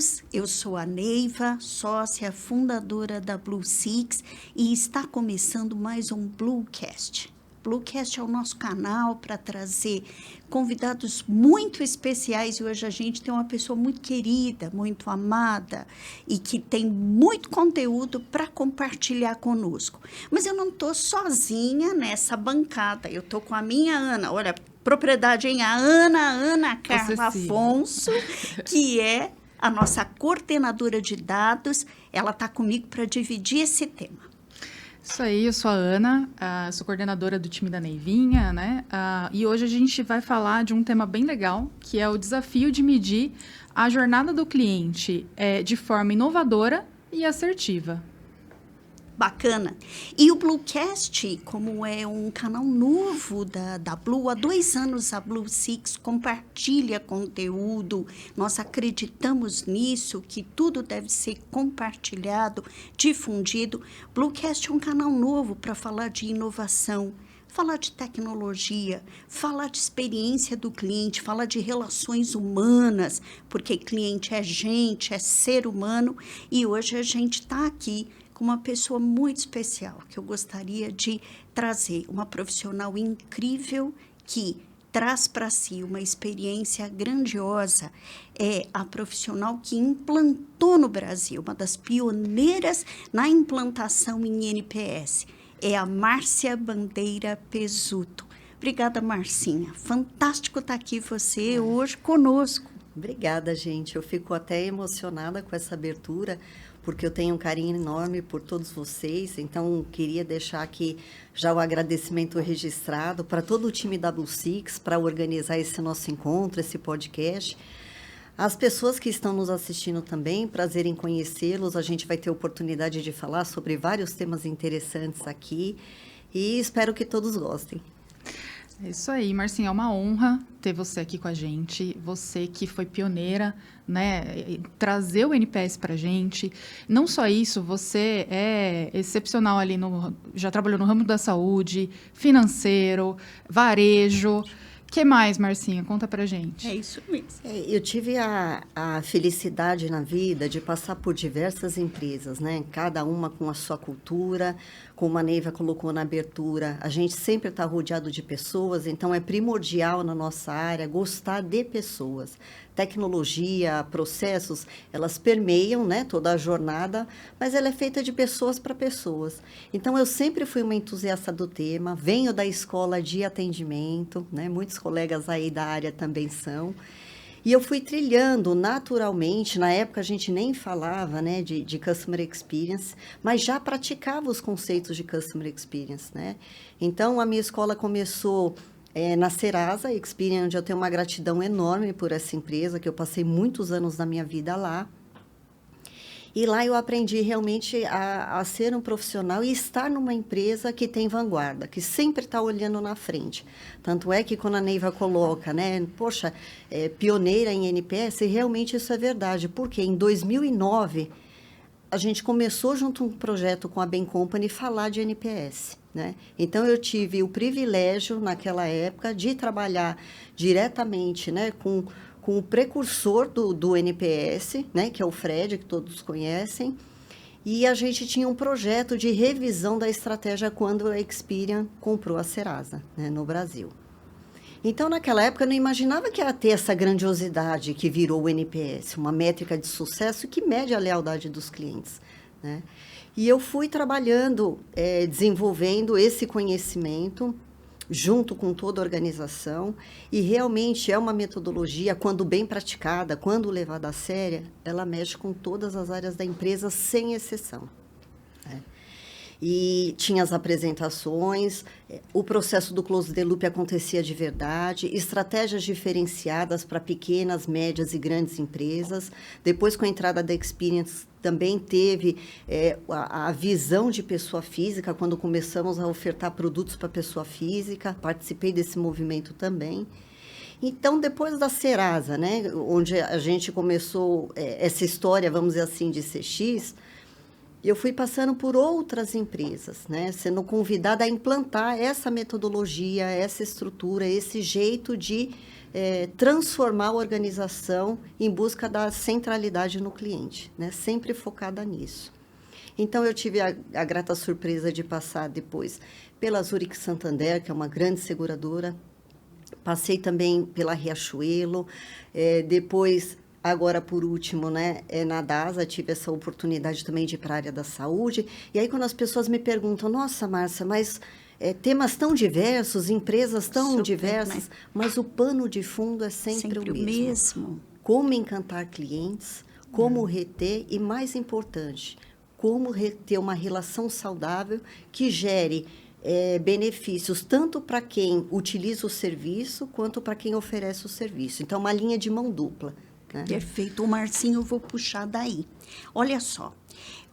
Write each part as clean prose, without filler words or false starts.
todos, eu sou a Neiva, sócia fundadora da Blue Six e está começando mais um Bluecast. Bluecast é o nosso canal para trazer convidados muito especiais e hoje a gente tem uma pessoa muito querida, muito amada e que tem muito conteúdo para compartilhar conosco. Mas eu não estou sozinha nessa bancada, eu estou com a minha Ana, olha, propriedade em a Ana Carla Afonso, que é a nossa coordenadora de dados, ela está comigo para dividir esse tema. Isso aí, eu sou a Ana, sou coordenadora do time da Neivinha, né? E hoje a gente vai falar de um tema bem legal, que é o desafio de medir a jornada do cliente de forma inovadora e assertiva. Bacana. E o Bluecast, como é um canal novo da Blue, há 2 anos a Blue Six compartilha conteúdo, nós acreditamos nisso, que tudo deve ser compartilhado, difundido. Bluecast é um canal novo para falar de inovação, falar de tecnologia, falar de experiência do cliente, falar de relações humanas, porque cliente é gente, é ser humano, e hoje a gente está aqui com uma pessoa muito especial, que eu gostaria de trazer, uma profissional incrível que traz para si uma experiência grandiosa, é a profissional que implantou no Brasil, uma das pioneiras na implantação em NPS, é a Márcia Bandeira Pezzuto. Obrigada, Marcinha. Fantástico estar aqui você hoje conosco. Obrigada, gente. Eu fico até emocionada com essa abertura, porque eu tenho um carinho enorme por todos vocês, então queria deixar aqui já o agradecimento registrado para todo o time da Blue Six, para organizar esse nosso encontro, esse podcast. As pessoas que estão nos assistindo também, prazer em conhecê-los, a gente vai ter oportunidade de falar sobre vários temas interessantes aqui e espero que todos gostem. É isso aí, Marcinha, é uma honra ter você aqui com a gente, você que foi pioneira, né, trazer o NPS para a gente. Não só isso, você é excepcional ali, já trabalhou no ramo da saúde, financeiro, varejo. O que mais, Marcinha? Conta pra gente. É isso mesmo. Eu tive a felicidade na vida de passar por diversas empresas, né? Cada uma com a sua cultura, como a Neiva colocou na abertura. A gente sempre está rodeado de pessoas, então é primordial na nossa área gostar de pessoas. Tecnologia, processos, elas permeiam, né, toda a jornada, mas ela é feita de pessoas para pessoas. Então, eu sempre fui uma entusiasta do tema, venho da escola de atendimento, né, muitos colegas aí da área também são, e eu fui trilhando naturalmente, na época a gente nem falava, né, de Customer Experience, mas já praticava os conceitos de Customer Experience, né? Então, a minha escola começou na Serasa Experian, onde eu tenho uma gratidão enorme por essa empresa, que eu passei muitos anos da minha vida lá. E lá eu aprendi realmente a ser um profissional e estar numa empresa que tem vanguarda, que sempre está olhando na frente. Tanto é que quando a Neiva coloca, né, poxa, pioneira em NPS, realmente isso é verdade, porque em 2009 a gente começou junto um projeto com a Bain Company falar de NPS. Né? Então, eu tive o privilégio, naquela época, de trabalhar diretamente, né, com o precursor do NPS, né, que é o Fred, que todos conhecem, e a gente tinha um projeto de revisão da estratégia quando a Experian comprou a Serasa, né, no Brasil. Então, naquela época, eu não imaginava que ia ter essa grandiosidade que virou o NPS, uma métrica de sucesso que mede a lealdade dos clientes, né? E eu fui trabalhando, desenvolvendo esse conhecimento junto com toda a organização, e realmente é uma metodologia, quando bem praticada, quando levada a séria, ela mexe com todas as áreas da empresa, sem exceção. Né? E tinha as apresentações, o processo do Close the Loop acontecia de verdade, estratégias diferenciadas para pequenas, médias e grandes empresas. Depois, com a entrada da Experience, também teve a visão de pessoa física, quando começamos a ofertar produtos para pessoa física, participei desse movimento também. Então, depois da Serasa, né, onde a gente começou essa história, vamos dizer assim, de CX, eu fui passando por outras empresas, né? Sendo convidada a implantar essa metodologia, essa estrutura, esse jeito de transformar a organização em busca da centralidade no cliente, né? Sempre focada nisso. Então, eu tive a grata surpresa de passar depois pela Zurich Santander, que é uma grande seguradora. Passei também pela Riachuelo, depois... Agora, por último, né, na DASA, tive essa oportunidade também de ir para a área da saúde. E aí, quando as pessoas me perguntam, nossa, Márcia, mas temas tão diversos, empresas tão Super, diversas, né? Mas o pano de fundo é sempre o mesmo. Como encantar clientes, como reter e, mais importante, como ter uma relação saudável que gere benefícios tanto para quem utiliza o serviço quanto para quem oferece o serviço. Então, uma linha de mão dupla. Perfeito. O Marcinho, eu vou puxar daí. Olha só,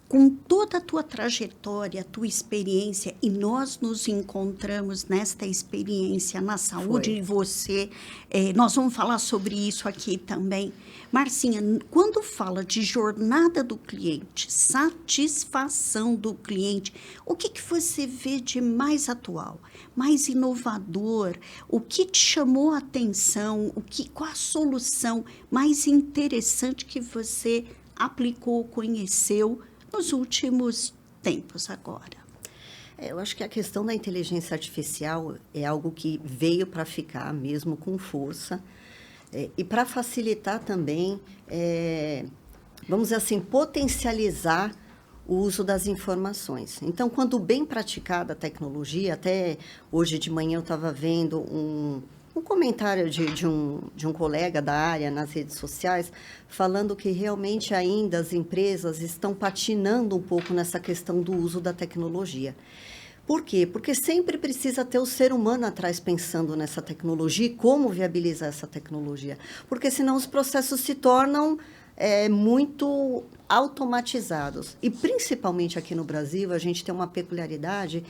com toda a tua trajetória, a tua experiência, e nós nos encontramos nesta experiência na saúde, e você, nós vamos falar sobre isso aqui também. Marcinha, quando fala de jornada do cliente, satisfação do cliente, o que você vê de mais atual, mais inovador? O que te chamou a atenção? Qual a solução mais interessante que você aplicou, conheceu nos últimos tempos agora? Eu acho que a questão da inteligência artificial é algo que veio para ficar mesmo com força. E para facilitar também, vamos dizer assim, potencializar o uso das informações. Então, quando bem praticada a tecnologia, até hoje de manhã eu estava vendo um comentário de um colega da área nas redes sociais, falando que realmente ainda as empresas estão patinando um pouco nessa questão do uso da tecnologia. Por quê? Porque sempre precisa ter o ser humano atrás pensando nessa tecnologia e como viabilizar essa tecnologia. Porque senão os processos se tornam muito automatizados. E principalmente aqui no Brasil, a gente tem uma peculiaridade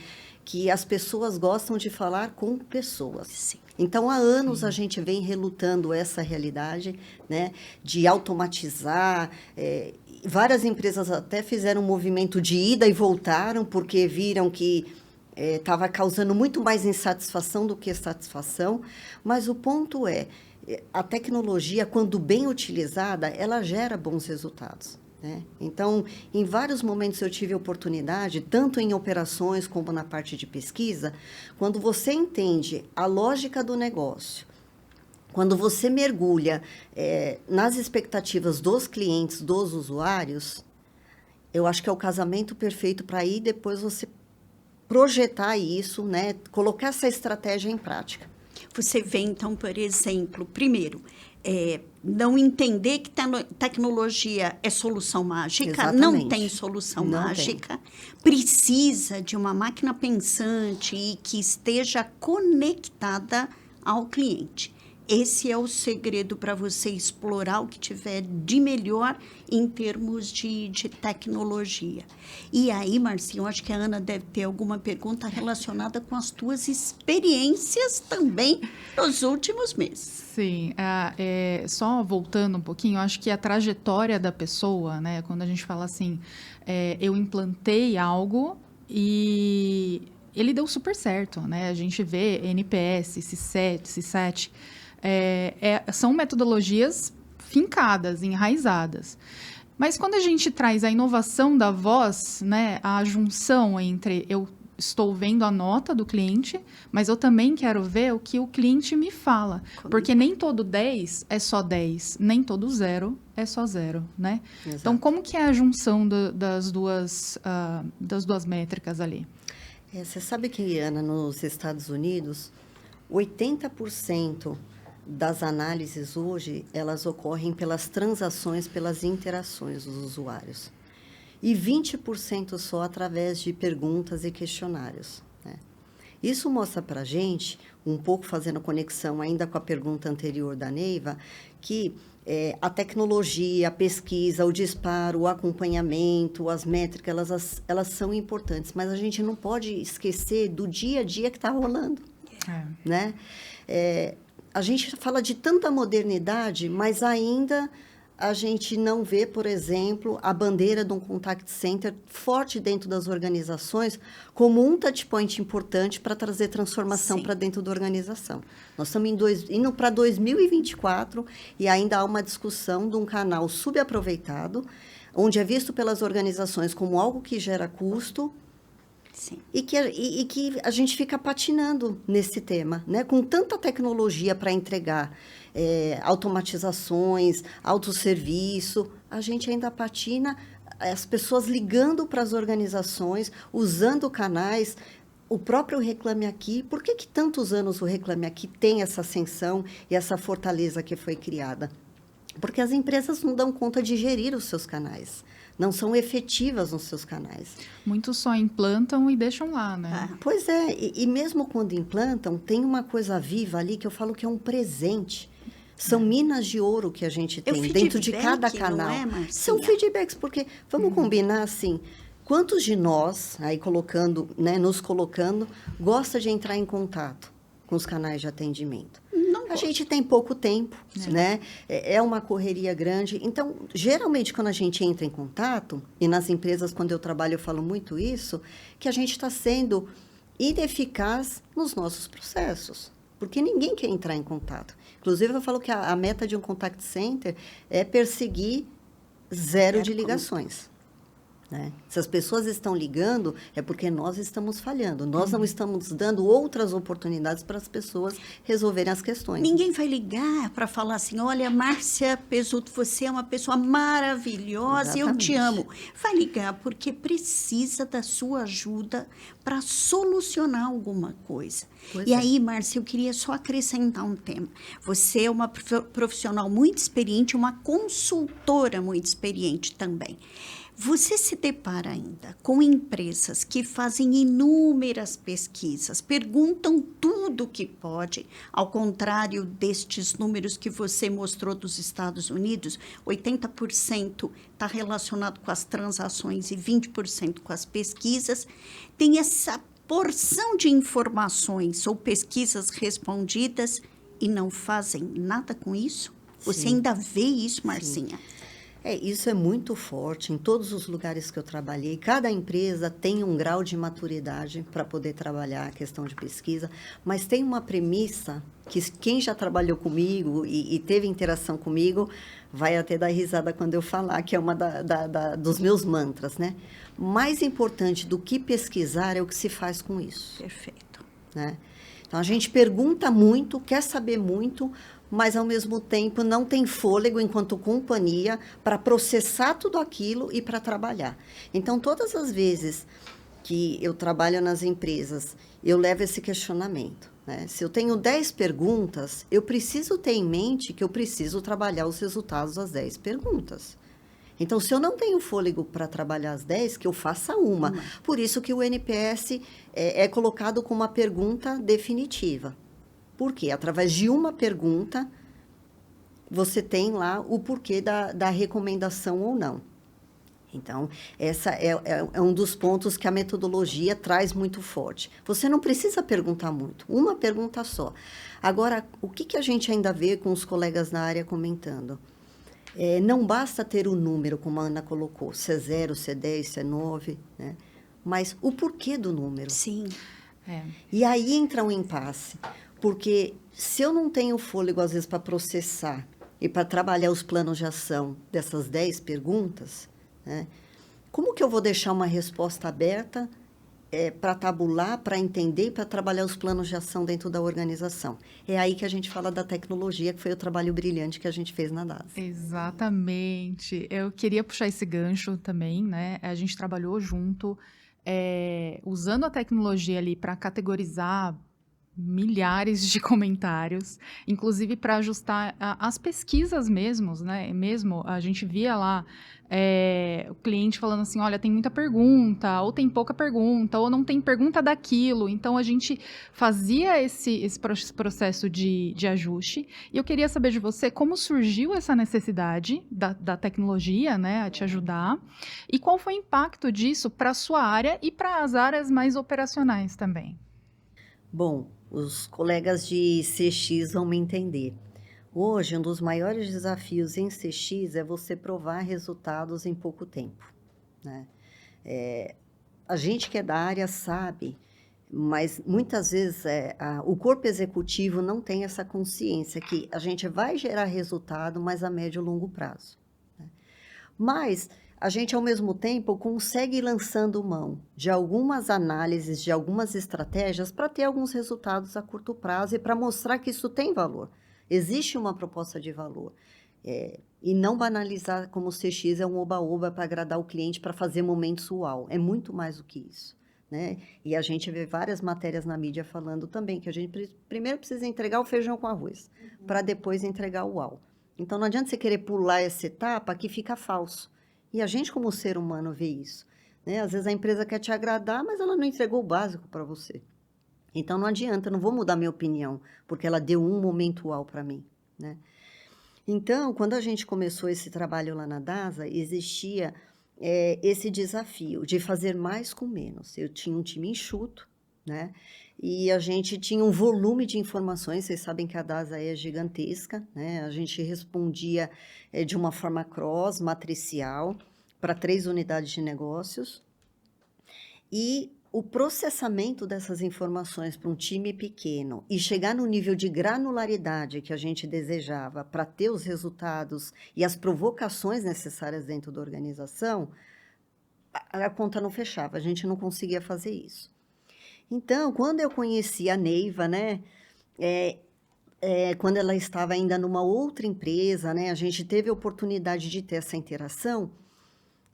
que as pessoas gostam de falar com pessoas. Sim. Então, há anos a gente vem relutando essa realidade, né, de automatizar. Várias empresas até fizeram um movimento de ida e voltaram, porque viram que estava causando muito mais insatisfação do que satisfação. Mas o ponto a tecnologia, quando bem utilizada, ela gera bons resultados. Né? Então, em vários momentos eu tive oportunidade, tanto em operações como na parte de pesquisa, quando você entende a lógica do negócio, quando você mergulha nas expectativas dos clientes, dos usuários, eu acho que é o casamento perfeito para aí depois você projetar isso, né? Colocar essa estratégia em prática. Você vê, então, por exemplo, primeiro, não entender que tecnologia é solução mágica. Exatamente. Não tem solução mágica. Precisa de uma máquina pensante e que esteja conectada ao cliente. Esse é o segredo para você explorar o que tiver de melhor em termos de tecnologia. E aí, Marcinho, eu acho que a Ana deve ter alguma pergunta relacionada com as tuas experiências também nos últimos meses. Sim, só voltando um pouquinho, eu acho que a trajetória da pessoa, né, quando a gente fala assim, eu implantei algo e ele deu super certo, né? A gente vê NPS, C7, são metodologias fincadas, enraizadas. Mas quando a gente traz a inovação da voz, né, a junção entre eu estou vendo a nota do cliente, mas eu também quero ver o que o cliente me fala. Porque nem todo 10 é só 10, nem todo 0 é só 0, né? Exato. Então, como que é a junção das duas métricas ali? Você sabe que, Ana, nos Estados Unidos, 80% das análises hoje, elas ocorrem pelas transações, pelas interações dos usuários. E 20% só através de perguntas e questionários. Né? Isso mostra para a gente, um pouco fazendo conexão ainda com a pergunta anterior da Neiva, que a tecnologia, a pesquisa, o disparo, o acompanhamento, as métricas, elas são importantes, mas a gente não pode esquecer do dia a dia que está rolando. Né? A gente fala de tanta modernidade, mas ainda a gente não vê, por exemplo, a bandeira de um contact center forte dentro das organizações como um touch point importante para trazer transformação para dentro da organização. Nós estamos indo para 2024 e ainda há uma discussão de um canal subaproveitado, onde é visto pelas organizações como algo que gera custo. Sim. E que a gente fica patinando nesse tema, né? Com tanta tecnologia para entregar automatizações, autosserviço, a gente ainda patina, as pessoas ligando para as organizações, usando canais, o próprio Reclame Aqui. Por que tantos anos o Reclame Aqui tem essa ascensão e essa fortaleza que foi criada? Porque as empresas não dão conta de gerir os seus canais. Não são efetivas nos seus canais. Muitos só implantam e deixam lá, né? Pois é, e mesmo quando implantam, tem uma coisa viva ali que eu falo que é um presente. São minas de ouro que a gente tem dentro de cada canal. Não é, são feedbacks, porque vamos combinar assim, quantos de nós, aí colocando, né, nos colocando, gosta de entrar em contato com os canais de atendimento? A gente tem pouco tempo, né? É uma correria grande. Então, geralmente, quando a gente entra em contato, e nas empresas, quando eu trabalho, eu falo muito isso, que a gente está sendo ineficaz nos nossos processos. Porque ninguém quer entrar em contato. Inclusive, eu falo que a meta de um contact center é perseguir zero de ligações. Né? Se as pessoas estão ligando, é porque nós estamos falhando. Nós não estamos dando outras oportunidades para as pessoas resolverem as questões. Ninguém vai ligar para falar assim, olha, Márcia Pezzuto, você é uma pessoa maravilhosa, eu te amo. Vai ligar porque precisa da sua ajuda para solucionar alguma coisa. E aí, Márcia, eu queria só acrescentar um tema. Você é uma profissional muito experiente, uma consultora muito experiente também. Você se depara ainda com empresas que fazem inúmeras pesquisas, perguntam tudo o que pode, ao contrário destes números que você mostrou dos Estados Unidos, 80% está relacionado com as transações e 20% com as pesquisas. Tem essa porção de informações ou pesquisas respondidas e não fazem nada com isso? Você ainda vê isso, Marcinha? Isso é muito forte em todos os lugares que eu trabalhei. Cada empresa tem um grau de maturidade para poder trabalhar a questão de pesquisa, mas tem uma premissa que quem já trabalhou comigo e teve interação comigo vai até dar risada quando eu falar, que é uma dos meus mantras, né? Mais importante do que pesquisar é o que se faz com isso. Perfeito. Né? Então, a gente pergunta muito, quer saber muito, mas, ao mesmo tempo, não tem fôlego, enquanto companhia, para processar tudo aquilo e para trabalhar. Então, todas as vezes que eu trabalho nas empresas, eu levo esse questionamento. Né? Se eu tenho 10 perguntas, eu preciso ter em mente que eu preciso trabalhar os resultados das 10 perguntas. Então, se eu não tenho fôlego para trabalhar as 10, que eu faça uma. Por isso que o NPS é colocado como uma pergunta definitiva. Por quê? Através de uma pergunta, você tem lá o porquê da recomendação ou não. Então, essa é um dos pontos que a metodologia traz muito forte. Você não precisa perguntar muito, uma pergunta só. Agora, o que a gente ainda vê com os colegas na área comentando? Não basta ter o número, como a Ana colocou, se é 0, se é 10, se é 9, né? Mas o porquê do número. Sim. E aí entra um impasse. Porque se eu não tenho fôlego, às vezes, para processar e para trabalhar os planos de ação dessas 10 perguntas, né, como que eu vou deixar uma resposta aberta para tabular, para entender e para trabalhar os planos de ação dentro da organização? É aí que a gente fala da tecnologia, que foi o trabalho brilhante que a gente fez na DASA. Exatamente. Eu queria puxar esse gancho também, né? A gente trabalhou junto, usando a tecnologia ali para categorizar milhares de comentários, inclusive para ajustar as pesquisas mesmo, né? Mesmo a gente via lá o cliente falando assim, olha, tem muita pergunta, ou tem pouca pergunta, ou não tem pergunta daquilo. Então, a gente fazia esse processo de ajuste. E eu queria saber de você como surgiu essa necessidade da tecnologia, né, a te ajudar, e qual foi o impacto disso para a sua área e para as áreas mais operacionais também. Bom, os colegas de CX vão me entender. Hoje, um dos maiores desafios em CX é você provar resultados em pouco tempo, né? A gente que é da área sabe, mas muitas vezes o corpo executivo não tem essa consciência que a gente vai gerar resultado, mas a médio e longo prazo. Mas a gente, ao mesmo tempo, consegue ir lançando mão de algumas análises, de algumas estratégias para ter alguns resultados a curto prazo e para mostrar que isso tem valor. Existe uma proposta de valor. E não banalizar como o CX é um oba-oba para agradar o cliente, para fazer momentos uau. É muito mais do que isso, né? E a gente vê várias matérias na mídia falando também que a gente primeiro precisa entregar o feijão com arroz, para depois entregar o uau. Então, não adianta você querer pular essa etapa que fica falso. E a gente, como ser humano, vê isso, né? Às vezes a empresa quer te agradar, mas ela não entregou o básico para você. Então, não adianta, eu não vou mudar minha opinião, porque ela deu um momento uau para mim, né? Então, quando a gente começou esse trabalho lá na DASA, existia esse desafio de fazer mais com menos. Eu tinha um time enxuto, né? E a gente tinha um volume de informações, vocês sabem que a DASA é gigantesca, né? A gente respondia de uma forma cross, matricial, para 3 unidades de negócios. E o processamento dessas informações para um time pequeno e chegar no nível de granularidade que a gente desejava para ter os resultados e as provocações necessárias dentro da organização, a conta não fechava, a gente não conseguia fazer isso. Então, quando eu conheci a Neiva, né, quando ela estava ainda numa outra empresa, né, a gente teve a oportunidade de ter essa interação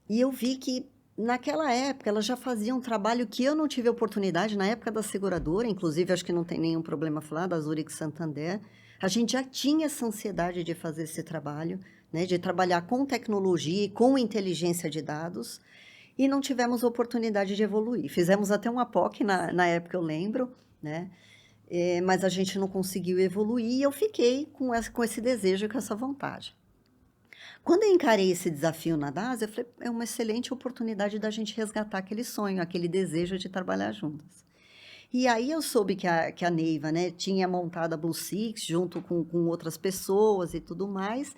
e eu vi que naquela época, ela já fazia um trabalho que eu não tive oportunidade, na época da seguradora, inclusive, acho que não tem nenhum problema falar, da Zurich Santander, a gente já tinha essa ansiedade de fazer esse trabalho, né, de trabalhar com tecnologia e com inteligência de dados, e não tivemos oportunidade de evoluir. Fizemos até uma POC, na época eu lembro, né, mas a gente não conseguiu evoluir, e eu fiquei com esse desejo e com essa vontade. Quando eu encarei esse desafio na DASA, eu falei, é uma excelente oportunidade da gente resgatar aquele sonho, aquele desejo de trabalhar juntas. E aí eu soube que a Neiva, né, tinha montado a Blue Six junto com outras pessoas e tudo mais,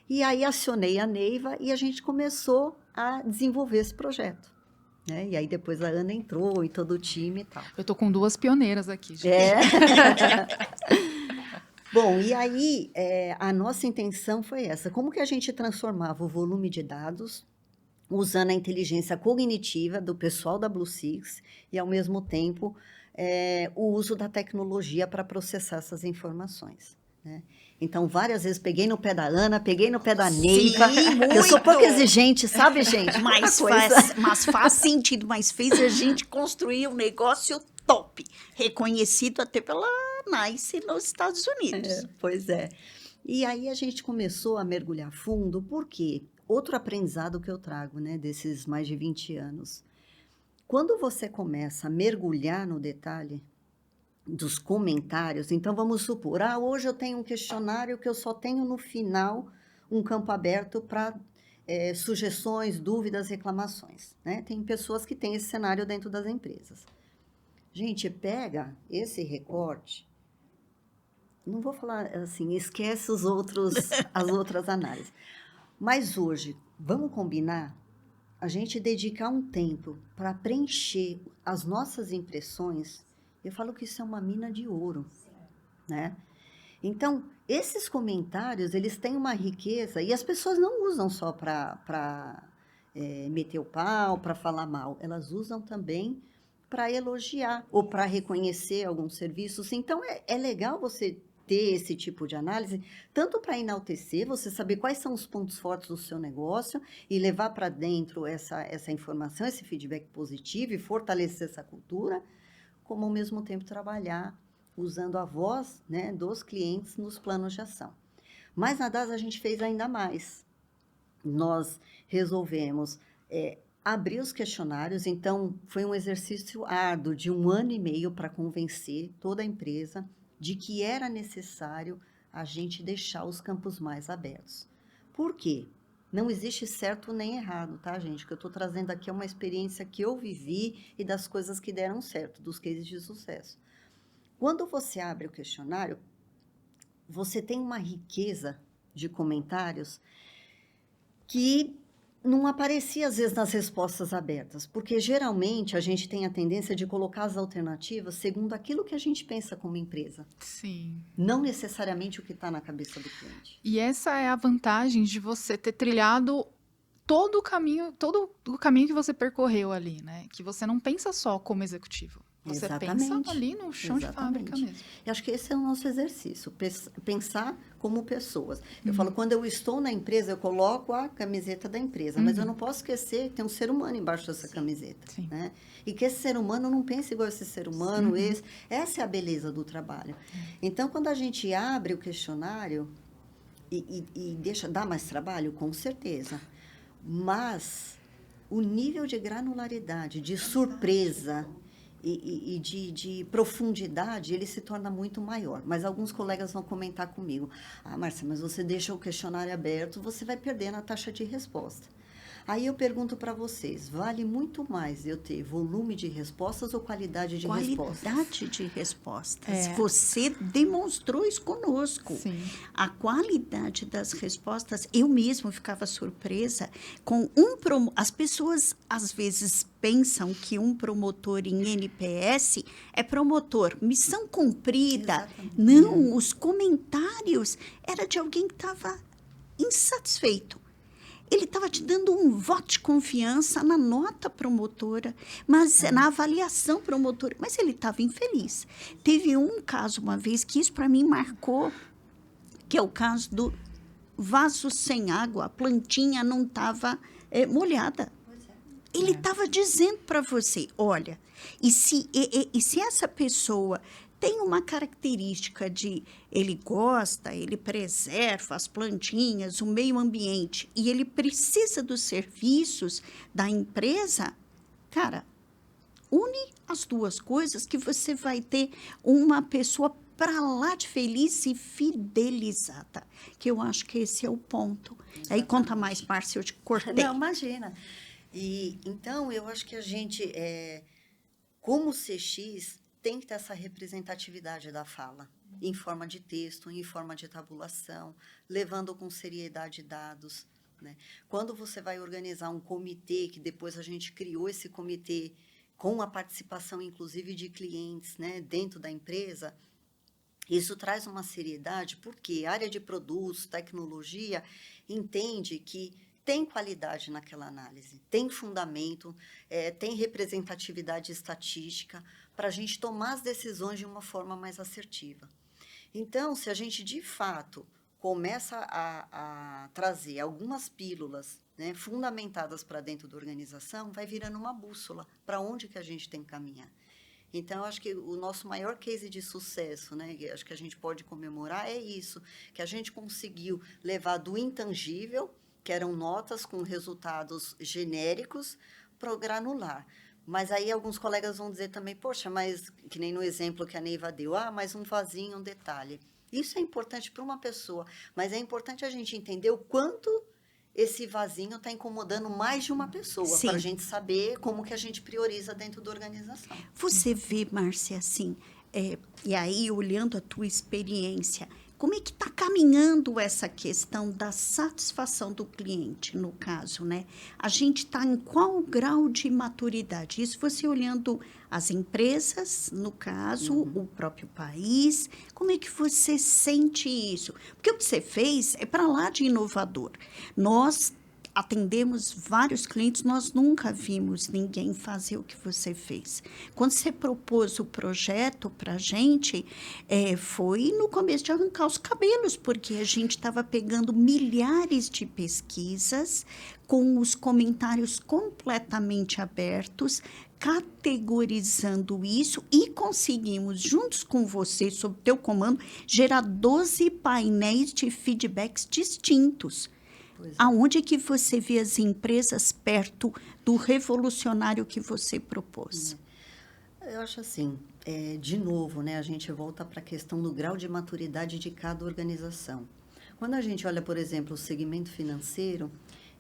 e aí acionei a Neiva e a gente começou a desenvolver esse projeto, né? E aí depois a Ana entrou e todo o time e tal. Eu tô com 2 pioneiras aqui, gente. Bom, e aí a nossa intenção foi essa. Como que a gente transformava o volume de dados usando a inteligência cognitiva do pessoal da Blue Six e, ao mesmo tempo, o uso da tecnologia para processar essas informações, né? Então, várias vezes peguei no pé da Ana, peguei no pé da Neiva. Muito. Eu sou pouco exigente, sabe, gente? Mas faz sentido, mas fez a gente construir um negócio top, reconhecido até pela NICE nos Estados Unidos. Pois é. E aí a gente começou a mergulhar fundo, porque outro aprendizado que eu trago, né, desses mais de 20 anos. Quando você começa a mergulhar no detalhe dos comentários, então vamos supor, hoje eu tenho um questionário que eu só tenho no final um campo aberto para sugestões, dúvidas, reclamações, né? Tem pessoas que têm esse cenário dentro das empresas. Gente, pega esse recorte, não vou falar assim, esquece as outras análises, mas hoje, vamos combinar, a gente dedicar um tempo para preencher as nossas impressões. Eu falo que isso é uma mina de ouro, né? Então, esses comentários, eles têm uma riqueza e as pessoas não usam só para meter o pau, para falar mal. Elas usam também para elogiar ou para reconhecer alguns serviços. Então, é legal você ter esse tipo de análise, tanto para enaltecer, você saber quais são os pontos fortes do seu negócio e levar para dentro essa informação, esse feedback positivo e fortalecer essa cultura, como ao mesmo tempo trabalhar usando a voz, né, dos clientes nos planos de ação. Mas na DAS a gente fez ainda mais. Nós resolvemos abrir os questionários, então foi um exercício árduo de 1 ano e meio para convencer toda a empresa de que era necessário a gente deixar os campos mais abertos. Por quê? Não existe certo nem errado, tá, gente? O que eu estou trazendo aqui é uma experiência que eu vivi e das coisas que deram certo, dos cases de sucesso. Quando você abre o questionário, você tem uma riqueza de comentários que não aparecia, às vezes, nas respostas abertas, porque geralmente a gente tem a tendência de colocar as alternativas segundo aquilo que a gente pensa como empresa, Sim. não necessariamente o que está na cabeça do cliente. E essa é a vantagem de você ter trilhado todo o caminho que você percorreu ali, né? Que você não pensa só como executivo. Você pensa ali no chão de fábrica mesmo. E acho que esse é o nosso exercício, pensar como pessoas. Eu falo, quando eu estou na empresa, eu coloco a camiseta da empresa, mas eu não posso esquecer que tem um ser humano embaixo dessa camiseta. Sim. Né? E que esse ser humano não pense igual esse ser humano, essa é a beleza do trabalho. Então, quando a gente abre o questionário e dá mais trabalho, com certeza. Mas o nível de granularidade, de surpresa e de profundidade, ele se torna muito maior. Mas alguns colegas vão comentar comigo, Márcia, mas você deixa o questionário aberto, você vai perder na taxa de resposta. Aí eu pergunto para vocês, vale muito mais eu ter volume de respostas ou qualidade de respostas? Qualidade de respostas. Você demonstrou isso conosco. Sim. A qualidade das respostas, eu mesmo ficava surpresa com as pessoas às vezes pensam que um promotor em NPS é promotor, missão cumprida. Exatamente. Não, os comentários era de alguém que estava insatisfeito. Ele estava te dando um voto de confiança na nota promotora, mas na avaliação promotora, mas ele estava infeliz. Teve um caso uma vez que isso para mim marcou, que é o caso do vaso sem água, a plantinha não estava molhada. Ele estava dizendo para você, olha, e se essa pessoa tem uma característica de ele gosta, ele preserva as plantinhas, o meio ambiente, e ele precisa dos serviços da empresa, cara, une as duas coisas que você vai ter uma pessoa para lá de feliz e fidelizada, que eu acho que esse é o ponto. Exatamente. Aí conta mais, Márcia, eu te cortei. Não, imagina. E, então, eu acho que a gente, como CX, tem que ter essa representatividade da fala, em forma de texto, em forma de tabulação, levando com seriedade dados. Né? Quando você vai organizar um comitê, que depois a gente criou esse comitê com a participação, inclusive, de clientes, né, dentro da empresa, isso traz uma seriedade, porque a área de produtos, tecnologia, entende que tem qualidade naquela análise, tem fundamento, tem representatividade estatística para a gente tomar as decisões de uma forma mais assertiva. Então, se a gente, de fato, começa a trazer algumas pílulas, né, fundamentadas para dentro da organização, vai virando uma bússola para onde que a gente tem que caminhar. Então, eu acho que o nosso maior case de sucesso, né, acho que a gente pode comemorar, é isso, que a gente conseguiu levar do intangível, que eram notas com resultados genéricos, para o granular. Mas aí alguns colegas vão dizer também, poxa, mas que nem no exemplo que a Neiva deu, mais um vasinho, um detalhe. Isso é importante para uma pessoa, mas é importante a gente entender o quanto esse vasinho está incomodando mais de uma pessoa, para a gente saber como que a gente prioriza dentro da organização. Você vê, Márcia, assim, e aí olhando a tua experiência, como é que está caminhando essa questão da satisfação do cliente, no caso, né? A gente está em qual grau de maturidade? Isso você olhando as empresas, no caso, o próprio país, como é que você sente isso? Porque o que você fez é para lá de inovador. Nós atendemos vários clientes, nós nunca vimos ninguém fazer o que você fez. Quando você propôs o projeto para a gente, foi no começo de arrancar os cabelos, porque a gente estava pegando milhares de pesquisas com os comentários completamente abertos, categorizando isso e conseguimos, juntos com você, sob teu comando, gerar 12 painéis de feedbacks distintos. Aonde é que você vê as empresas perto do revolucionário que você propôs? Eu acho assim, de novo, né, a gente volta para a questão do grau de maturidade de cada organização. Quando a gente olha, por exemplo, o segmento financeiro,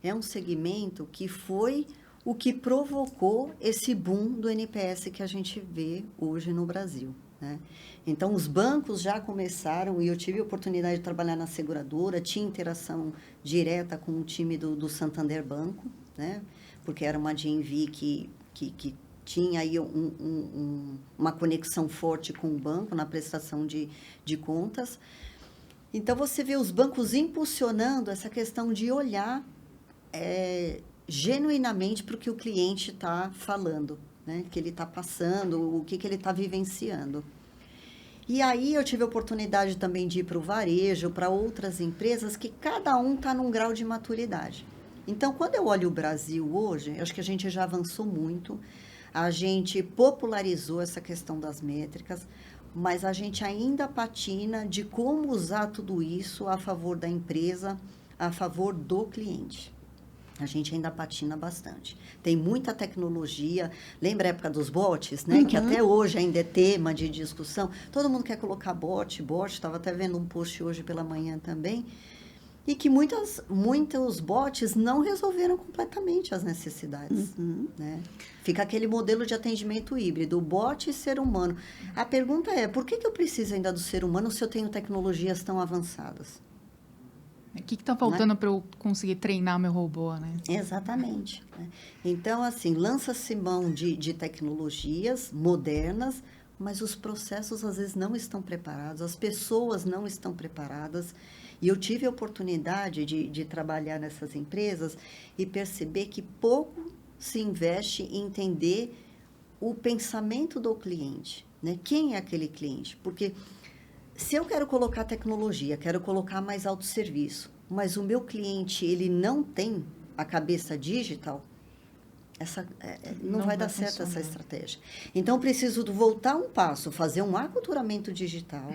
é um segmento que foi o que provocou esse boom do NPS que a gente vê hoje no Brasil. né? Então, os bancos já começaram, e eu tive a oportunidade de trabalhar na seguradora, tinha interação direta com o time do Santander Banco, né? Porque era uma DNV que tinha aí uma conexão forte com o banco na prestação de contas. Então, você vê os bancos impulsionando essa questão de olhar genuinamente para o que o cliente está falando, né? Que ele está passando, o que ele está vivenciando. E aí eu tive a oportunidade também de ir para o varejo, para outras empresas que cada um está num grau de maturidade. Então, quando eu olho o Brasil hoje, acho que a gente já avançou muito, a gente popularizou essa questão das métricas, mas a gente ainda patina de como usar tudo isso a favor da empresa, a favor do cliente. A gente ainda patina bastante. Tem muita tecnologia. Lembra a época dos bots, né? Que até hoje ainda é tema de discussão. Todo mundo quer colocar bot. Estava até vendo um post hoje pela manhã também. E que muitos bots não resolveram completamente as necessidades. Né? Fica aquele modelo de atendimento híbrido, bot e ser humano. A pergunta é, por que eu preciso ainda do ser humano se eu tenho tecnologias tão avançadas? O que está faltando para eu conseguir treinar meu robô, né? Exatamente. Né? Então, assim, lança-se mão de tecnologias modernas, mas os processos, às vezes, não estão preparados, as pessoas não estão preparadas. E eu tive a oportunidade de trabalhar nessas empresas e perceber que pouco se investe em entender o pensamento do cliente, né? Quem é aquele cliente? Porque se eu quero colocar tecnologia, quero colocar mais autosserviço, mas o meu cliente, ele não tem a cabeça digital, não vai dar certo essa estratégia. Então, preciso voltar um passo, fazer um aculturamento digital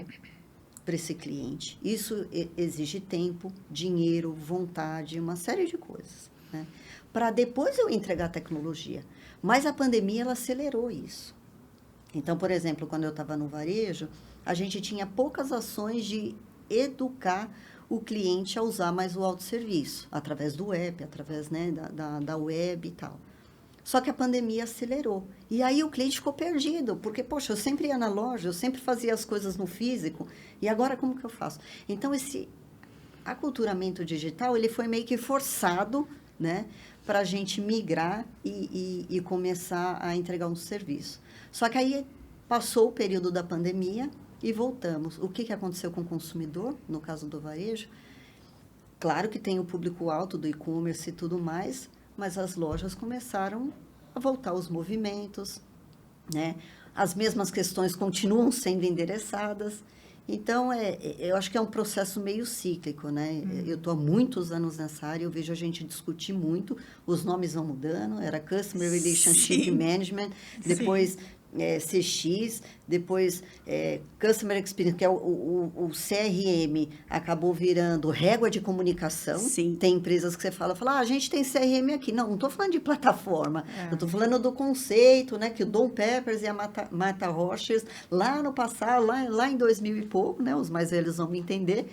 para esse cliente. Isso exige tempo, dinheiro, vontade, uma série de coisas, né? Para depois eu entregar a tecnologia. Mas a pandemia, ela acelerou isso. Então, por exemplo, quando eu estava no varejo, a gente tinha poucas ações de educar o cliente a usar mais o autosserviço, através do app, através, né, da web e tal. Só que a pandemia acelerou. E aí o cliente ficou perdido, porque, poxa, eu sempre ia na loja, eu sempre fazia as coisas no físico, e agora como que eu faço? Então, esse aculturamento digital, ele foi meio que forçado, né, para a gente migrar e começar a entregar um serviço. Só que aí passou o período da pandemia e voltamos. O que aconteceu com o consumidor, no caso do varejo? Claro que tem o público alto do e-commerce e tudo mais, mas as lojas começaram a voltar aos movimentos, né? As mesmas questões continuam sendo endereçadas. Então, eu acho que é um processo meio cíclico, né? Eu estou há muitos anos nessa área, eu vejo a gente discutir muito, os nomes vão mudando, era Customer Relationship Management, depois CX, depois Customer Experience, que é o CRM, acabou virando régua de comunicação. Sim. Tem empresas que você fala, a gente tem CRM aqui. Não estou falando de plataforma, eu estou falando do conceito, né, que o Dom Peppers e a Martha Rogers, lá no passado, lá em 2000 e pouco, né, os mais velhos vão me entender,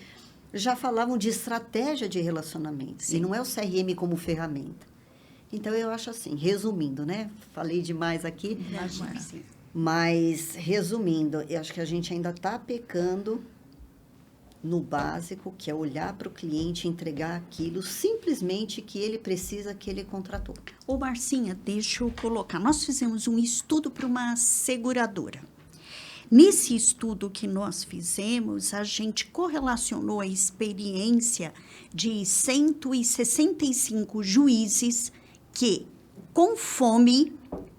já falavam de estratégia de relacionamento. Sim. E não é o CRM como ferramenta. Então, eu acho assim, resumindo, né? Falei demais aqui, mas resumindo, eu acho que a gente ainda está pecando no básico, que é olhar para o cliente e entregar aquilo simplesmente que ele precisa, que ele contratou. Ô, Marcinha, deixa eu colocar. Nós fizemos um estudo para uma seguradora. Nesse estudo que nós fizemos, a gente correlacionou a experiência de 165 juízes que, com fome,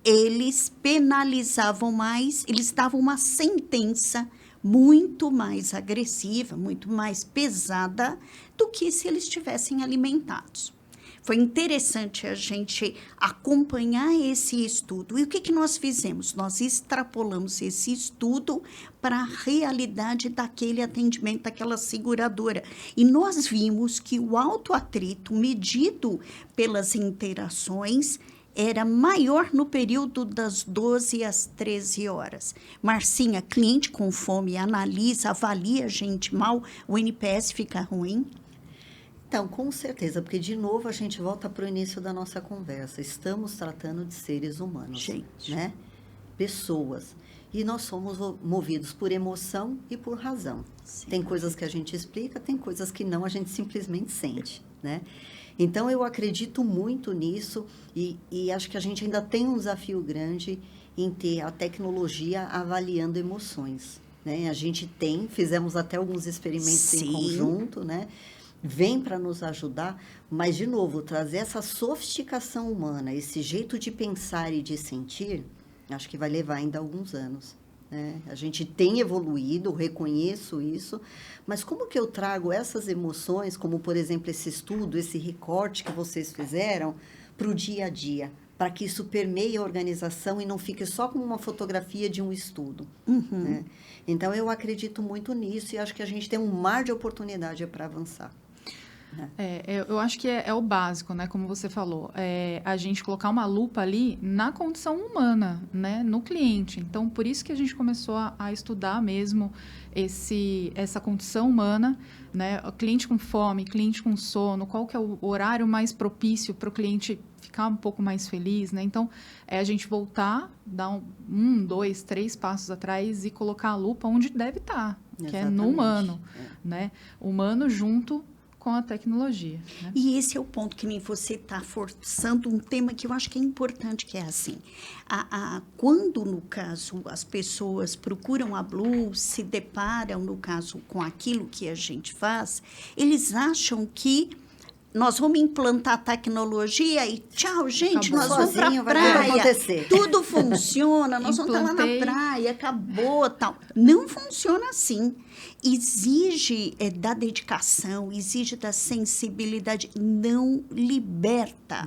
eles penalizavam mais, eles davam uma sentença muito mais agressiva, muito mais pesada do que se eles estivessem alimentados. Foi interessante a gente acompanhar esse estudo. E o que nós fizemos? Nós extrapolamos esse estudo para a realidade daquele atendimento, daquela seguradora. E nós vimos que o autoatrito medido pelas interações era maior no período das 12 às 13 horas. Marcinha, cliente com fome, analisa, avalia a gente mal, o NPS fica ruim? Então, com certeza, porque, de novo, a gente volta para o início da nossa conversa. Estamos tratando de seres humanos, né? Pessoas. e nós somos movidos por emoção e por razão. Sim. Tem coisas que a gente explica, tem coisas que não, a gente simplesmente sente, né? Então, eu acredito muito nisso e acho que a gente ainda tem um desafio grande em ter a tecnologia avaliando emoções, né? A gente fizemos até alguns experimentos em conjunto, né? Vem para nos ajudar, mas, de novo, trazer essa sofisticação humana, esse jeito de pensar e de sentir, acho que vai levar ainda alguns anos. Né? A gente tem evoluído, reconheço isso, mas como que eu trago essas emoções, como, por exemplo, esse estudo, esse recorte que vocês fizeram, para o dia a dia, para que isso permeie a organização e não fique só como uma fotografia de um estudo. Né? Então, eu acredito muito nisso e acho que a gente tem um mar de oportunidade para avançar. Eu acho que é o básico, né? Como você falou, a gente colocar uma lupa ali na condição humana, né? No cliente. Então, por isso que a gente começou a estudar mesmo essa condição humana, né? O cliente com fome, cliente com sono, qual que é o horário mais propício para o cliente ficar um pouco mais feliz, né? Então, a gente voltar, dar 1, 2, 3 passos atrás e colocar a lupa onde deve estar, que é no humano, né? Humano junto com a tecnologia. Né? E esse é o ponto que nem você está forçando um tema que eu acho que é importante, que é assim, quando, no caso, as pessoas procuram a Blue, se deparam, no caso, com aquilo que a gente faz, eles acham que nós vamos implantar tecnologia e tchau, gente, Acabou. nós vamos para a praia, tudo funciona, nós vamos estar lá na praia, acabou, tal. Não funciona assim. Exige da dedicação, exige da sensibilidade, não liberta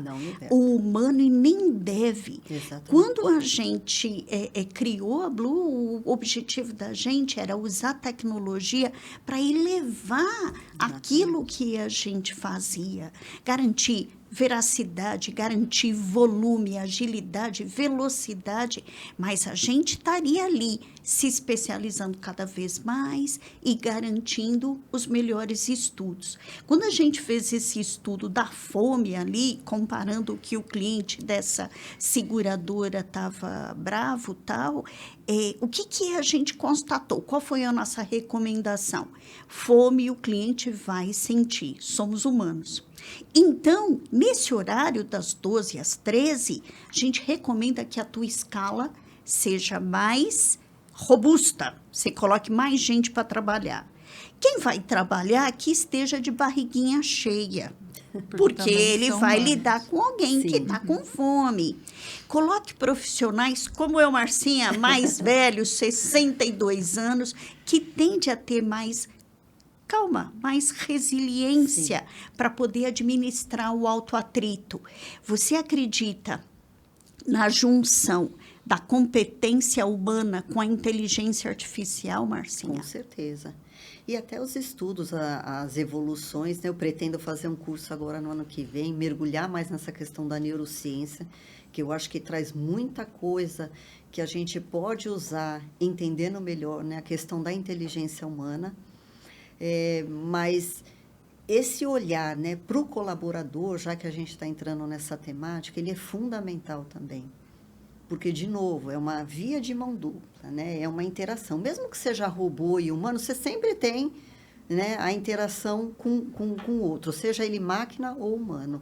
o humano e nem deve. Exatamente. Quando a gente criou a Blue, o objetivo da gente era usar a tecnologia para elevar aquilo que a gente fazia, garantir veracidade, garantir volume, agilidade, velocidade, mas a gente estaria ali se especializando cada vez mais e garantindo os melhores estudos. Quando a gente fez esse estudo da fome ali, comparando o que o cliente dessa seguradora estava bravo, tal, o que a gente constatou? Qual foi a nossa recomendação? Fome o cliente vai sentir, somos humanos. Então, nesse horário das 12 às 13, a gente recomenda que a tua escala seja mais robusta, você coloque mais gente para trabalhar. Quem vai trabalhar, que esteja de barriguinha cheia, porque ele vai lidar com alguém que está com fome. Coloque profissionais como eu, Marcinha, mais velhos, 62 anos, que tende a ter mais calma, mais resiliência para poder administrar o autoatrito. Você acredita na junção da competência humana com a inteligência artificial, Marcinha? Com certeza. E até os estudos, as evoluções, né? Eu pretendo fazer um curso agora no ano que vem, mergulhar mais nessa questão da neurociência, que eu acho que traz muita coisa que a gente pode usar entendendo melhor, né? A questão da inteligência humana. Mas esse olhar, né, para o colaborador, já que a gente está entrando nessa temática, ele é fundamental também. Porque, de novo, é uma via de mão dupla, né? É uma interação. Mesmo que seja robô e humano, você sempre tem, né, a interação com o outro, seja ele máquina ou humano.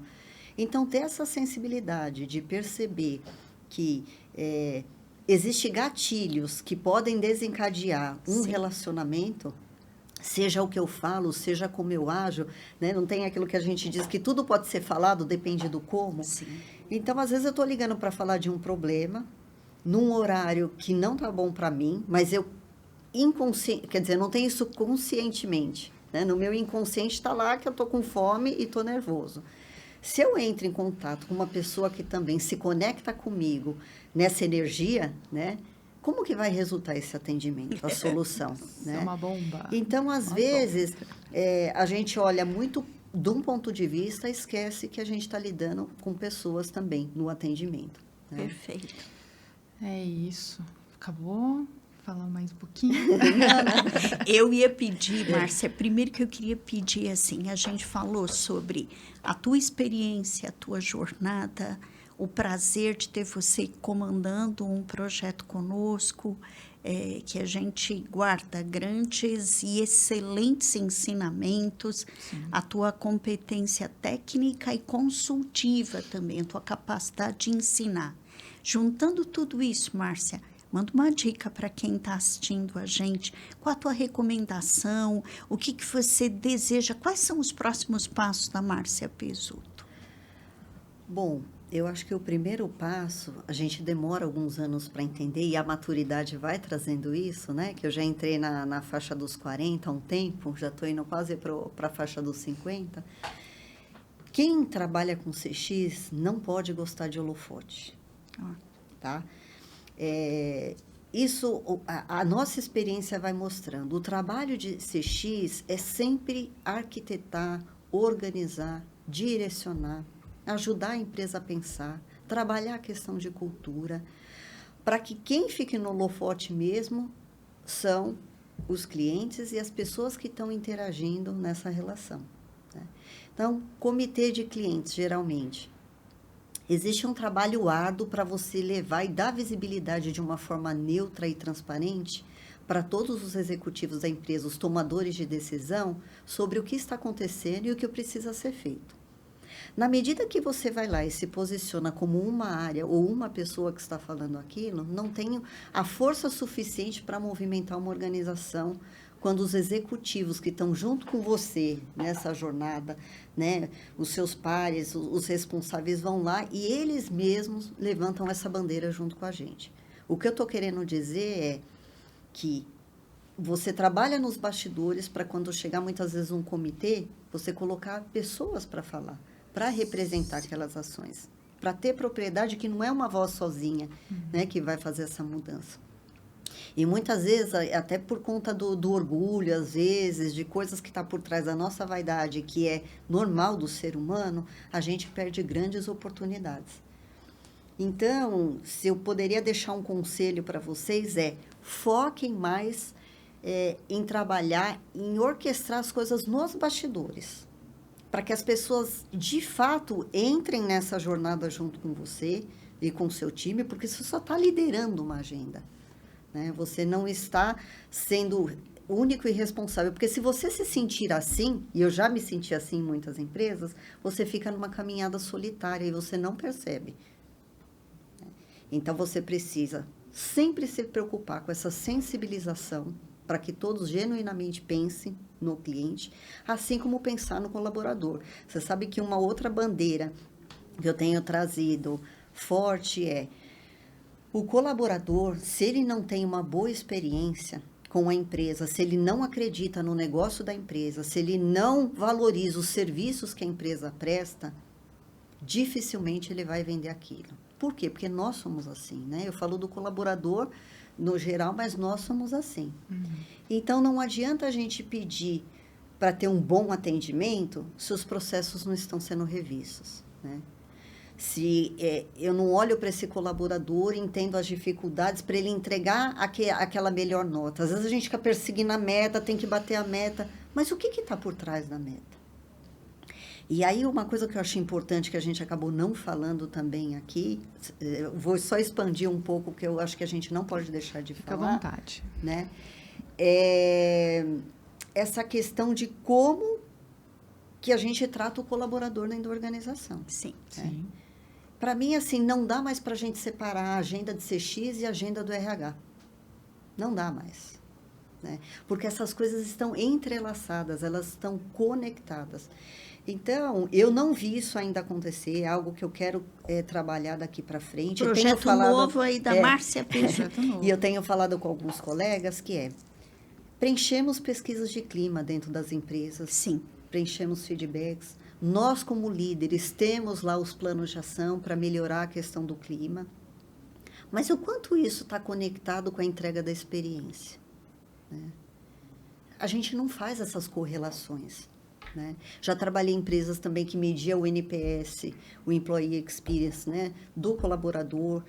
Então, ter essa sensibilidade de perceber que existem gatilhos que podem desencadear um relacionamento, seja o que eu falo, seja como eu ajo, né? Não tem aquilo que a gente diz que tudo pode ser falado, depende do como. Sim. Então, às vezes, eu estou ligando para falar de um problema, num horário que não está bom para mim, mas eu não tenho isso conscientemente. Né? No meu inconsciente está lá que eu estou com fome e estou nervoso. Se eu entro em contato com uma pessoa que também se conecta comigo nessa energia, né? Como que vai resultar esse atendimento, a solução? Né? É uma bomba. Então, às vezes, a gente olha muito de um ponto de vista, esquece que a gente está lidando com pessoas também no atendimento. Né? Perfeito. É isso. Acabou? Falar mais um pouquinho? Eu ia pedir, Márcia, primeiro que eu queria pedir, assim, a gente falou sobre a tua experiência, a tua jornada, o prazer de ter você comandando um projeto conosco, que a gente guarda grandes e excelentes ensinamentos, a tua competência técnica e consultiva também, a tua capacidade de ensinar. Juntando tudo isso, Márcia, manda uma dica para quem está assistindo a gente. Qual a tua recomendação? O que você deseja? Quais são os próximos passos da Márcia Pezzuto? Bom, eu acho que o primeiro passo, a gente demora alguns anos para entender, e a maturidade vai trazendo isso, né? Que eu já entrei na faixa dos 40 há um tempo, já estou indo quase para a faixa dos 50. Quem trabalha com CX não pode gostar de holofote, tá? A nossa experiência vai mostrando. O trabalho de CX é sempre arquitetar, organizar, direcionar, ajudar a empresa a pensar, trabalhar a questão de cultura, para que quem fique no holofote mesmo são os clientes e as pessoas que estão interagindo nessa relação, né? Então, comitê de clientes, geralmente, existe um trabalho árduo para você levar e dar visibilidade de uma forma neutra e transparente para todos os executivos da empresa, os tomadores de decisão, sobre o que está acontecendo e o que precisa ser feito. Na medida que você vai lá e se posiciona como uma área ou uma pessoa que está falando aquilo, não tem a força suficiente para movimentar uma organização quando os executivos que estão junto com você nessa jornada, né, os seus pares, os responsáveis vão lá e eles mesmos levantam essa bandeira junto com a gente. O que eu estou querendo dizer é que você trabalha nos bastidores para quando chegar muitas vezes um comitê, você colocar pessoas para falar, para representar aquelas ações, para ter propriedade que não é uma voz sozinha, né, que vai fazer essa mudança. E muitas vezes, até por conta do orgulho, às vezes, de coisas que estão por trás da nossa vaidade, que é normal do ser humano, a gente perde grandes oportunidades. Então, se eu poderia deixar um conselho para vocês, foquem mais em trabalhar, em orquestrar as coisas nos bastidores, para que as pessoas, de fato, entrem nessa jornada junto com você e com o seu time, porque você só está liderando uma agenda, né? Você não está sendo único e responsável, porque se você se sentir assim, e eu já me senti assim em muitas empresas, você fica numa caminhada solitária e você não percebe. Então, você precisa sempre se preocupar com essa sensibilização para que todos genuinamente pensem no cliente, assim como pensar no colaborador. Você sabe que uma outra bandeira que eu tenho trazido forte é o colaborador, se ele não tem uma boa experiência com a empresa, se ele não acredita no negócio da empresa, se ele não valoriza os serviços que a empresa presta, dificilmente ele vai vender aquilo. Por quê? Porque nós somos assim, né? Eu falo do colaborador no geral, mas nós somos assim. Então, não adianta a gente pedir para ter um bom atendimento se os processos não estão sendo revistos, né? Se eu não olho para esse colaborador e entendo as dificuldades para ele entregar aquela melhor nota. Às vezes a gente fica perseguindo a meta, tem que bater a meta, mas o que está por trás da meta? E aí, uma coisa que eu acho importante, que a gente acabou não falando também aqui, vou só expandir um pouco, que eu acho que a gente não pode deixar de falar. Fica à vontade. Né? Essa questão de como que a gente trata o colaborador dentro da organização. Sim. Sim. Para mim, assim, não dá mais para a gente separar a agenda de CX e a agenda do RH. Não dá mais. Né? Porque essas coisas estão entrelaçadas, elas estão conectadas. Então, eu não vi isso ainda acontecer, é algo que eu quero trabalhar daqui para frente. Projeto novo aí da Márcia Pezzuto. E eu tenho falado com alguns colegas que preenchemos pesquisas de clima dentro das empresas. Sim. Preenchemos feedbacks. Nós, como líderes, temos lá os planos de ação para melhorar a questão do clima. Mas o quanto isso está conectado com a entrega da experiência? Né? A gente não faz essas correlações. Né? Já trabalhei em empresas também que mediam o NPS, o Employee Experience, né? Do colaborador,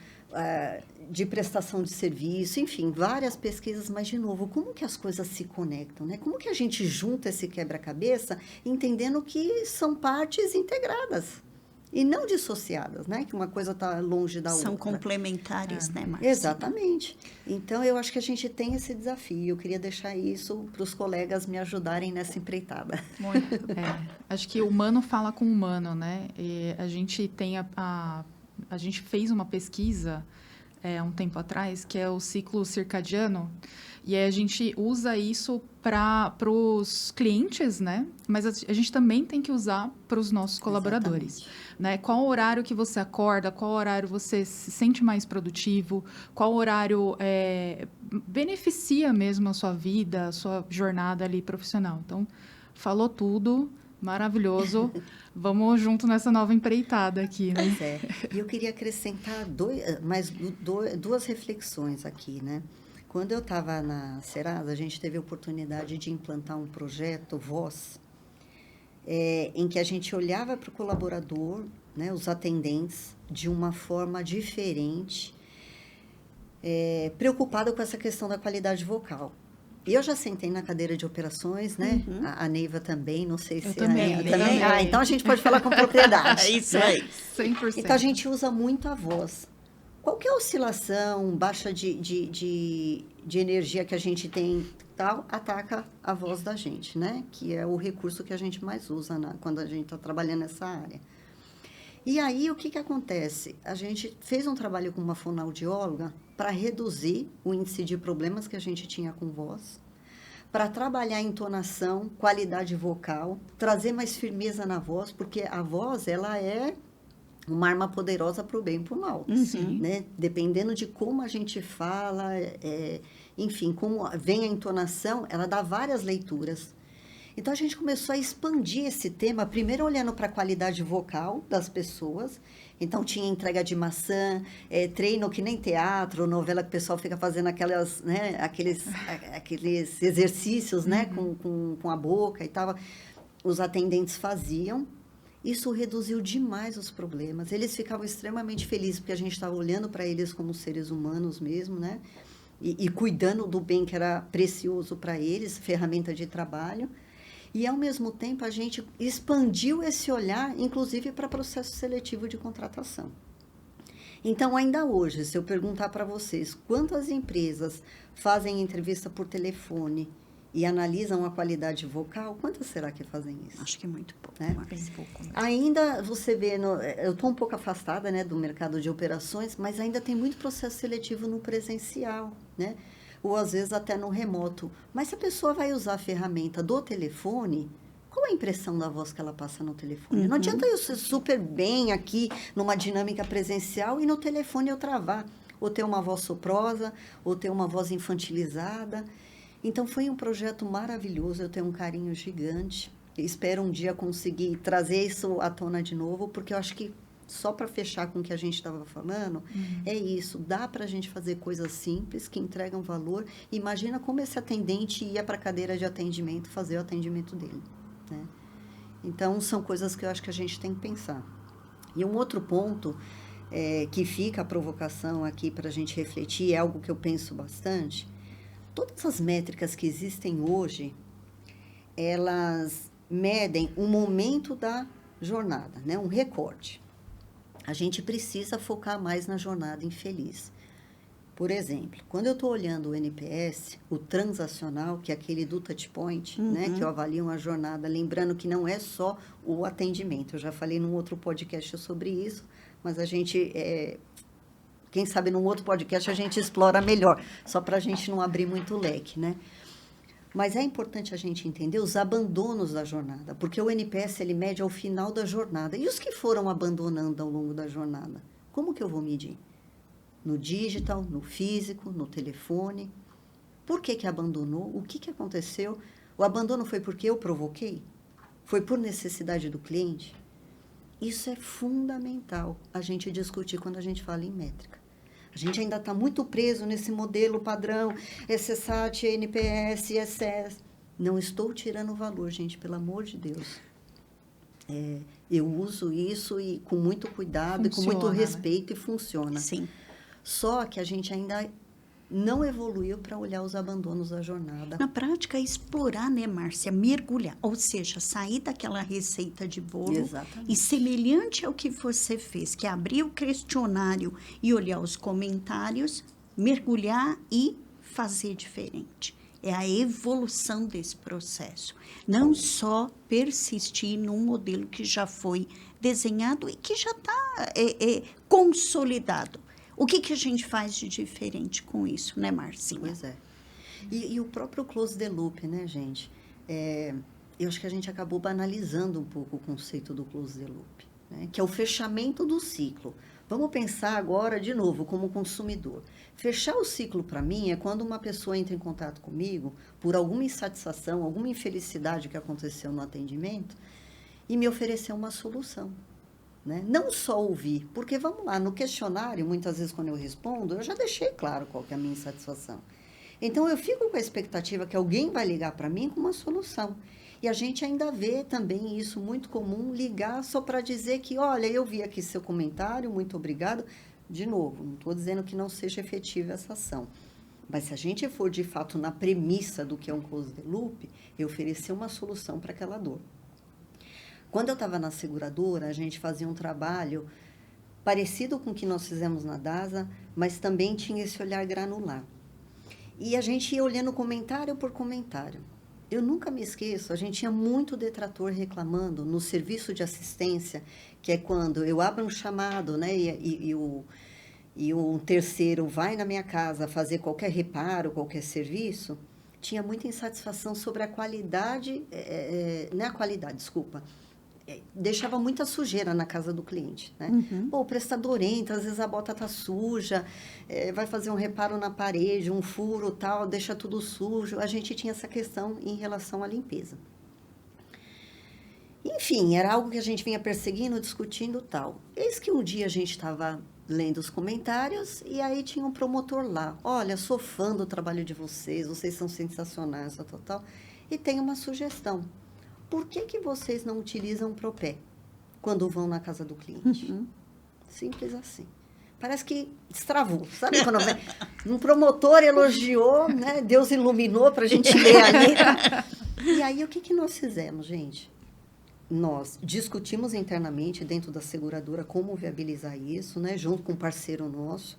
de prestação de serviço, enfim, várias pesquisas, mas, de novo, como que as coisas se conectam? Né? Como que a gente junta esse quebra-cabeça, entendendo que são partes integradas? E não dissociadas, né? Que uma coisa está longe da outra. São complementares, né, Marcia? Exatamente. Então, eu acho que a gente tem esse desafio. Eu queria deixar isso para os colegas me ajudarem nessa empreitada. Muito. Acho que humano fala com humano, né? E a gente tem a gente fez uma pesquisa um tempo atrás, que é o ciclo circadiano, e aí a gente usa isso para os clientes, né? Mas a gente também tem que usar para os nossos colaboradores. Né? Qual horário que você acorda, qual horário você se sente mais produtivo, qual horário beneficia mesmo a sua vida, a sua jornada ali profissional. Então, falou tudo, maravilhoso. Vamos junto nessa nova empreitada aqui, né? Pois é. E eu queria acrescentar duas reflexões aqui, né? Quando eu estava na Serasa, a gente teve a oportunidade de implantar um projeto Voz, em que a gente olhava para o colaborador, né, os atendentes, de uma forma diferente, preocupado com essa questão da qualidade vocal. E eu já sentei na cadeira de operações, né? Uhum. A Neiva também, não sei se... Eu também. também? Ah, então a gente pode falar com propriedade. É isso né? aí. 100%. Então, a gente usa muito a voz. Qualquer oscilação, baixa de energia que a gente tem, tal, ataca a voz da gente, né? Que é o recurso que a gente mais usa quando a gente está trabalhando nessa área. E aí, o que acontece? A gente fez um trabalho com uma fonoaudióloga para reduzir o índice de problemas que a gente tinha com voz, para trabalhar entonação, qualidade vocal, trazer mais firmeza na voz, porque a voz, ela é uma arma poderosa para o bem e para o mal. Sim. Né? Dependendo de como a gente fala, enfim, como vem a entonação, ela dá várias leituras. Então, a gente começou a expandir esse tema, primeiro olhando para a qualidade vocal das pessoas. Então, tinha entrega de maçã, treino que nem teatro, novela que o pessoal fica fazendo aquelas, né, aqueles exercícios, né, com a boca e tal. Os atendentes faziam. Isso reduziu demais os problemas. Eles ficavam extremamente felizes, porque a gente estava olhando para eles como seres humanos mesmo, né? E cuidando do bem que era precioso para eles, ferramenta de trabalho. E, ao mesmo tempo, a gente expandiu esse olhar, inclusive, para processo seletivo de contratação. Então, ainda hoje, se eu perguntar para vocês quantas empresas fazem entrevista por telefone e analisam a qualidade vocal, quantas será que fazem isso? Acho que é muito pouco. Né? Bem pouco mesmo. Ainda você vê, eu estou um pouco afastada, né, do mercado de operações, mas ainda tem muito processo seletivo no presencial, né? Ou às vezes até no remoto. Mas se a pessoa vai usar a ferramenta do telefone, qual a impressão da voz que ela passa no telefone? Não adianta eu ser super bem aqui numa dinâmica presencial e no telefone eu travar. Ou ter uma voz soprosa, ou ter uma voz infantilizada. Então, foi um projeto maravilhoso, eu tenho um carinho gigante. Espero um dia conseguir trazer isso à tona de novo, porque eu acho que, só para fechar com o que a gente estava falando, é isso. Dá para a gente fazer coisas simples, que entregam valor. Imagina como esse atendente ia para a cadeira de atendimento fazer o atendimento dele. Né? Então, são coisas que eu acho que a gente tem que pensar. E um outro ponto que fica a provocação aqui para a gente refletir, é algo que eu penso bastante. Todas as métricas que existem hoje, elas medem o momento da jornada, né? Um recorte. A gente precisa focar mais na jornada infeliz. Por exemplo, quando eu estou olhando o NPS, o transacional, que é aquele do touchpoint, né? Que eu avalio uma jornada, lembrando que não é só o atendimento. Eu já falei num outro podcast sobre isso, mas a gente... quem sabe num outro podcast a gente explora melhor, só para a gente não abrir muito o leque, né? Mas é importante a gente entender os abandonos da jornada, porque o NPS ele mede ao final da jornada. E os que foram abandonando ao longo da jornada? Como que eu vou medir? No digital, no físico, no telefone? Por que abandonou? O que aconteceu? O abandono foi porque eu provoquei? Foi por necessidade do cliente? Isso é fundamental a gente discutir quando a gente fala em métrica. A gente ainda está muito preso nesse modelo padrão, SSAT, NPS, ISS. Não estou tirando valor, gente, pelo amor de Deus. Eu uso isso e com muito cuidado, e com muito respeito, né? E funciona. Sim. Só que a gente ainda não evoluiu para olhar os abandonos da jornada. Na prática, é explorar, né, Márcia? Mergulhar. Ou seja, sair daquela receita de bolo. Exatamente. E semelhante ao que você fez, que é abrir o questionário e olhar os comentários, mergulhar e fazer diferente. É a evolução desse processo. Não só persistir num modelo que já foi desenhado e que já está consolidado. O que a gente faz de diferente com isso, né, Marcinha? Pois é. E o próprio close the loop, né, gente? Eu acho que a gente acabou banalizando um pouco o conceito do close the loop, né? Que é o fechamento do ciclo. Vamos pensar agora, de novo, como consumidor. Fechar o ciclo, para mim, é quando uma pessoa entra em contato comigo por alguma insatisfação, alguma infelicidade que aconteceu no atendimento e me oferecer uma solução. Né? Não só ouvir, porque, vamos lá, no questionário, muitas vezes quando eu respondo, eu já deixei claro qual que é a minha insatisfação. Então, eu fico com a expectativa que alguém vai ligar para mim com uma solução. E a gente ainda vê também isso muito comum, ligar só para dizer que, olha, eu vi aqui seu comentário, muito obrigado. De novo, não estou dizendo que não seja efetiva essa ação. Mas se a gente for, de fato, na premissa do que é um close the loop, é oferecer uma solução para aquela dor. Quando eu estava na seguradora, a gente fazia um trabalho parecido com o que nós fizemos na DASA, mas também tinha esse olhar granular. E a gente ia olhando comentário por comentário. Eu nunca me esqueço, a gente tinha muito detrator reclamando no serviço de assistência, que é quando eu abro um chamado, né, e o terceiro vai na minha casa fazer qualquer reparo, qualquer serviço, tinha muita insatisfação sobre a qualidade, não é a qualidade, desculpa, deixava muita sujeira na casa do cliente, né? Uhum. Pô, o prestador entra, às vezes a bota tá suja, vai fazer um reparo na parede, um furo, tal, deixa tudo sujo. A gente tinha essa questão em relação à limpeza. Enfim, era algo que a gente vinha perseguindo, discutindo, tal. Eis que um dia a gente estava lendo os comentários e aí tinha um promotor lá. Olha, sou fã do trabalho de vocês são sensacionais, tal. E tem uma sugestão. Por que vocês não utilizam o Propé quando vão na casa do cliente? Uhum. Simples assim. Parece que destravou, sabe? Quando um promotor elogiou, né? Deus iluminou para a gente ler ali. E aí, o que nós fizemos, gente? Nós discutimos internamente dentro da seguradora como viabilizar isso, né? Junto com um parceiro nosso.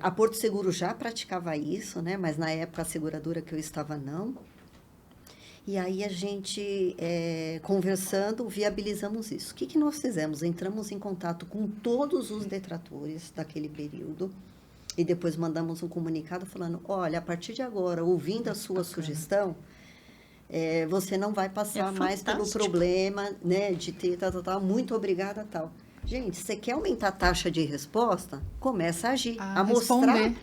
A Porto Seguro já praticava isso, né? Mas na época a seguradora que eu estava não. E aí a gente, conversando, viabilizamos isso. O que nós fizemos? Entramos em contato com todos os detratores daquele período e depois mandamos um comunicado falando, olha, a partir de agora, ouvindo a sua sugestão, você não vai passar mais pelo problema, né, de ter tal, muito obrigada, tal. Gente, você quer aumentar a taxa de resposta? Começa a agir, a mostrar...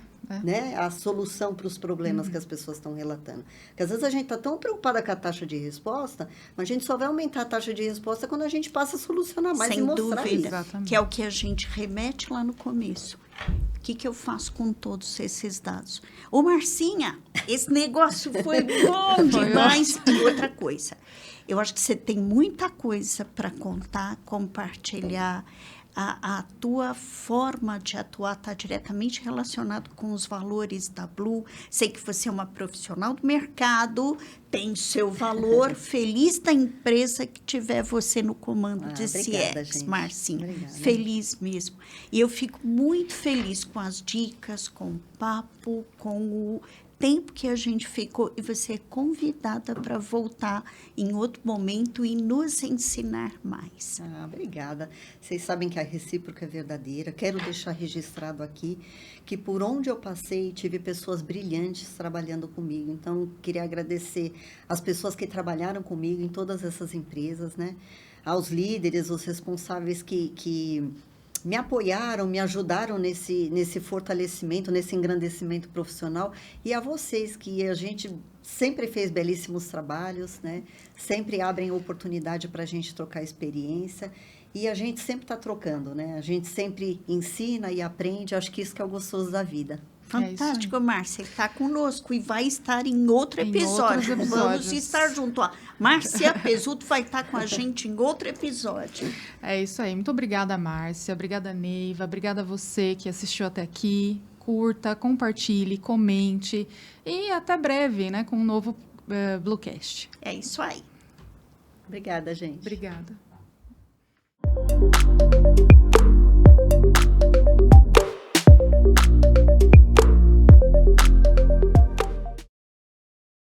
Né, a solução para os problemas que as pessoas estão relatando. Porque às vezes a gente está tão preocupada com a taxa de resposta, mas a gente só vai aumentar a taxa de resposta quando a gente passa a solucionar mais e mostrar isso. Sem dúvida, que é o que a gente remete lá no começo. O que eu faço com todos esses dados? Ô, Marcinha, esse negócio foi bom demais. E outra coisa, eu acho que você tem muita coisa para contar, compartilhar. A tua forma de atuar está diretamente relacionado com os valores da Blue. Sei que você é uma profissional do mercado, tem seu valor, feliz da empresa que tiver você no comando de obrigada, CX, gente. Marcinha. Obrigada. Feliz mesmo. E eu fico muito feliz com as dicas, com o papo, com o tempo que a gente ficou, e você é convidada para voltar em outro momento e nos ensinar mais. Obrigada. Vocês sabem que a recíproca é verdadeira. Quero deixar registrado aqui que por onde eu passei, tive pessoas brilhantes trabalhando comigo. Então, queria agradecer às pessoas que trabalharam comigo em todas essas empresas, né? Aos líderes, os responsáveis que me apoiaram, me ajudaram nesse fortalecimento, nesse engrandecimento profissional, e a vocês, que a gente sempre fez belíssimos trabalhos, né? Sempre abrem oportunidade para a gente trocar experiência, e a gente sempre está trocando, né? A gente sempre ensina e aprende, acho que isso que é o gostoso da vida. Fantástico, Márcia, está conosco e vai estar em outro episódio. Vamos estar junto. Márcia Pezzuto vai estar com a gente em outro episódio. É isso aí. Muito obrigada, Márcia. Obrigada, Neiva. Obrigada a você que assistiu até aqui. curta, compartilhe, comente e até breve, né, com um novo Bluecast. É isso aí. Obrigada, gente. Obrigada.